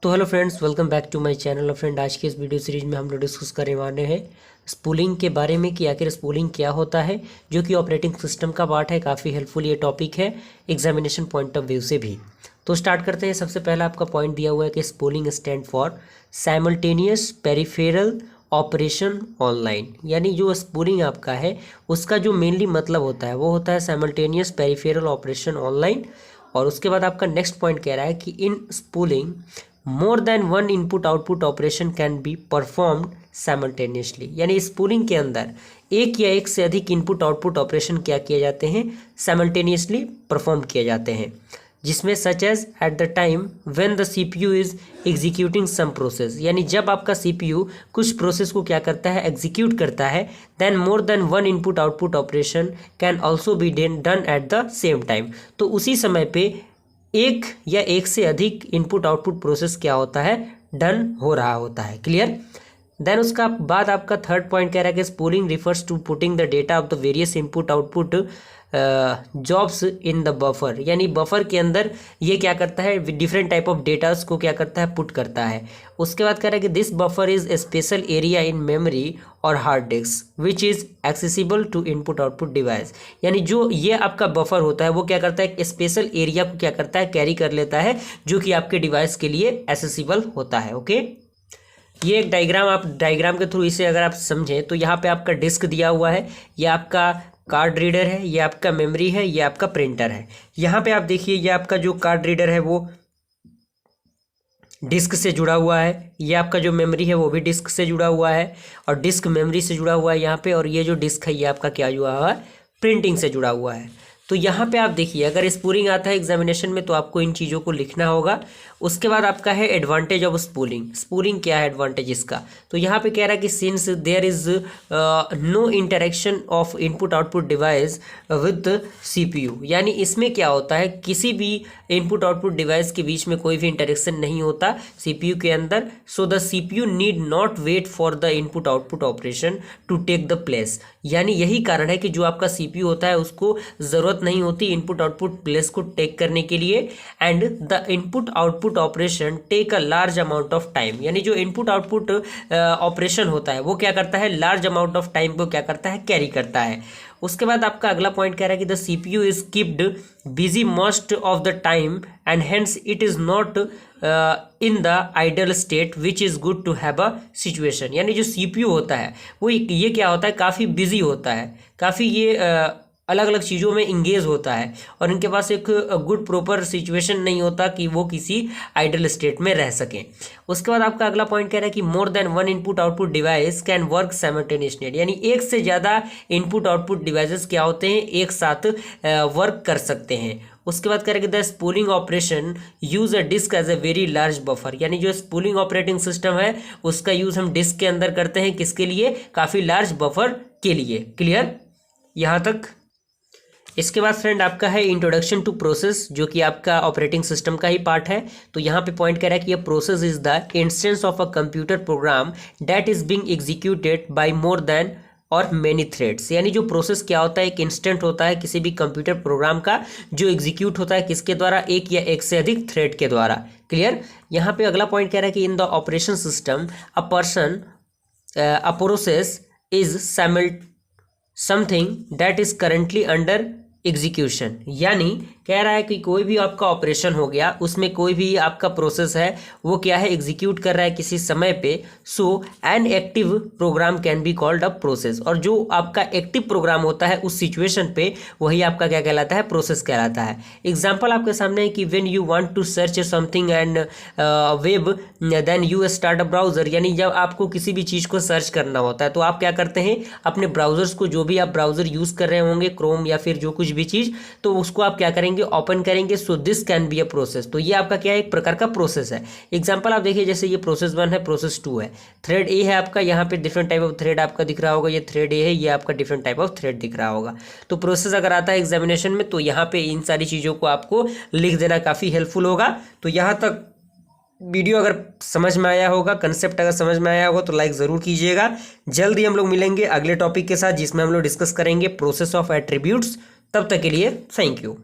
तो hello friends, welcome back to my channel. Friend, आज के इस वीडियो सीरीज में हम लोग डिस्कस करने वाले हैं स्पूलिंग के बारे में कि आखिर स्पूलिंग क्या होता है, जो कि ऑपरेटिंग सिस्टम का पार्ट है। काफ़ी हेल्पफुल ये टॉपिक है एग्जामिनेशन पॉइंट ऑफ व्यू से भी। तो स्टार्ट करते हैं। सबसे पहला आपका पॉइंट दिया हुआ है कि spooling stand for simultaneous peripheral operation online. यानी जो स्पूलिंग आपका है उसका जो मेनली मतलब होता है वो होता है साइमल्टेनियस पेरिफेरल ऑपरेशन ऑनलाइन। और उसके बाद आपका नेक्स्ट पॉइंट कह रहा है कि in spooling more than one input output operation can be performed simultaneously. यानी स्पूलिंग के अंदर एक या एक से अधिक इनपुट आउटपुट ऑपरेशन क्या किए जाते हैं, साइमल्टेनियसली परफॉर्म किए जाते हैं, जिसमें such as at the time when the CPU is executing some process. यानी जब आपका सीपीयू कुछ प्रोसेस को क्या करता है, एग्जीक्यूट करता है, then more than one input output operation can also be done at the same time. तो उसी समय पे एक या एक से अधिक इनपुट आउटपुट प्रोसेस क्या होता है, डन हो रहा होता है। क्लियर। देन उसका बाद आपका थर्ड पॉइंट कह रहा है कि spooling refers to putting the data of the various input output jobs in the buffer. यानी बफर के अंदर ये क्या करता है, डिफरेंट टाइप ऑफ डेटास को क्या करता है, पुट करता है। उसके बाद कह रहा है कि this buffer is a special area in memory और hard disk which is accessible to input output device. यानी जो ये आपका बफर होता है वो क्या करता है, एक स्पेशल एरिया को क्या करता है, कैरी कर लेता है, जो कि आपके डिवाइस के लिए एक्सेसिबल होता है। ओके। ये एक डायग्राम, आप डायग्राम के थ्रू इसे अगर आप समझें तो यहाँ पे आपका डिस्क दिया हुआ है, ये आपका कार्ड रीडर है, ये आपका मेमोरी है, ये आपका प्रिंटर है। यहाँ पे आप देखिए ये आपका जो कार्ड रीडर है वो डिस्क से जुड़ा हुआ है, ये आपका जो मेमोरी है वो भी डिस्क से जुड़ा हुआ है, और डिस्क मेमोरी से जुड़ा हुआ है यहाँ पे, और ये जो डिस्क है ये आपका क्या जुड़ा हुआ है, प्रिंटिंग से जुड़ा हुआ है। तो यहाँ पे आप देखिए अगर स्पूलिंग आता है एग्जामिनेशन में तो आपको इन चीज़ों को लिखना होगा। उसके बाद आपका है एडवांटेज ऑफ स्पूलिंग। स्पूलिंग क्या है, एडवांटेज इसका। तो यहाँ पे कह रहा है कि since there is no interaction of input output device with CPU. यानी इसमें क्या होता है, किसी भी इनपुट आउटपुट डिवाइस के बीच में कोई भी इंटरेक्शन नहीं होता सीपीयू के अंदर। So the CPU need not wait for the input output operation to take the place. यानी यही कारण है कि जो आपका सीपीयू होता है उसको ज़रूरत नहीं होती इनपुट आउटपुट प्लेस को टेक करने के लिए। And the input output operation take a large amount of time. यानी जो इनपुट आउटपुट ऑपरेशन होता है वो क्या करता है, लार्ज अमाउंट ऑफ टाइम को क्या करता है, कैरी करता है। उसके बाद आपका अगला पॉइंट कह रहा है कि the CPU is kept busy most of the time and hence it is not in the idle state which is good to have a situation. यानी जो सीपीयू होता है वो ये क्या होता है, काफ़ी बिजी होता है, काफ़ी ये अलग अलग चीज़ों में इंगेज होता है, और इनके पास एक गुड प्रॉपर सिचुएशन नहीं होता कि वो किसी आइडल स्टेट में रह सकें। उसके बाद आपका अगला पॉइंट कह रहा है कि मोर than one input output device can work simultaneously. यानी एक से ज़्यादा इनपुट आउटपुट डिवाइसेस क्या होते हैं, एक साथ वर्क कर सकते हैं। उसके बाद कह रहे हैं कि the spooling operation use a disk as a very large buffer. यानी जो स्पूलिंग ऑपरेटिंग सिस्टम है उसका यूज़ हम डिस्क के अंदर करते हैं, किसके लिए, काफ़ी लार्ज बफर के लिए। क्लियर यहाँ तक। इसके बाद फ्रेंड आपका है इंट्रोडक्शन टू प्रोसेस, जो कि आपका ऑपरेटिंग सिस्टम का ही पार्ट है। तो यहाँ पे पॉइंट कर रहा है कि ये process is the instance of a computer program that is being executed by more than और मेनी थ्रेड्स। यानी जो प्रोसेस क्या होता है, एक इंस्टेंट होता है किसी भी कंप्यूटर प्रोग्राम का, जो एग्जीक्यूट होता है किसके द्वारा, एक या एक से अधिक थ्रेड के द्वारा। क्लियर। यहाँ पे अगला पॉइंट कह रहा है कि in the operation system a process is something that is currently under execution. यानी कह रहा है कि कोई भी आपका ऑपरेशन हो गया उसमें कोई भी आपका प्रोसेस है वो क्या है, एग्जीक्यूट कर रहा है किसी समय पे। So an active program can be called a process. और जो आपका एक्टिव प्रोग्राम होता है उस सिचुएशन पे वही आपका क्या कहलाता है, प्रोसेस कहलाता है। एग्जाम्पल आपके सामने है कि when you want to search something and web then you start a browser. यानी जब आपको किसी भी चीज़ को सर्च करना होता है तो आप क्या करते हैं, अपने ब्राउजर्स को, जो भी आप ब्राउजर यूज़ कर रहे होंगे, क्रोम या फिर जो कुछ भी चीज़, तो उसको आप क्या करेंगे, ओपन करेंगे। So this can be a process. तो ये आपका क्या है, एक प्रकार का प्रोसेस है। एग्जांपल आप देखिए, जैसे ये प्रोसेस 1 है, प्रोसेस 2 है, थ्रेड ए है आपका, यहाँ पे डिफरेंट टाइप ऑफ थ्रेड आपका दिख रहा होगा, ये थ्रेड ए है, ये आपका डिफरेंट टाइप ऑफ थ्रेड दिख रहा होगा। तो प्रोसेस अगर आता है एग्जामिनेशन में तो यहाँ पे इन सारी चीज़ों को आपको लिख देना काफ़ी हेल्पफुल होगा। तो यहाँ तक वीडियो अगर समझ में आया होगा, कंसेप्ट अगर समझ में आया होगा तो लाइक ज़रूर कीजिएगा। जल्दी हम लोग मिलेंगे अगले टॉपिक के साथ जिसमें हम लोग डिस्कस करेंगे प्रोसेस ऑफ एट्रीब्यूट्स। तब तक के लिए थैंक यू।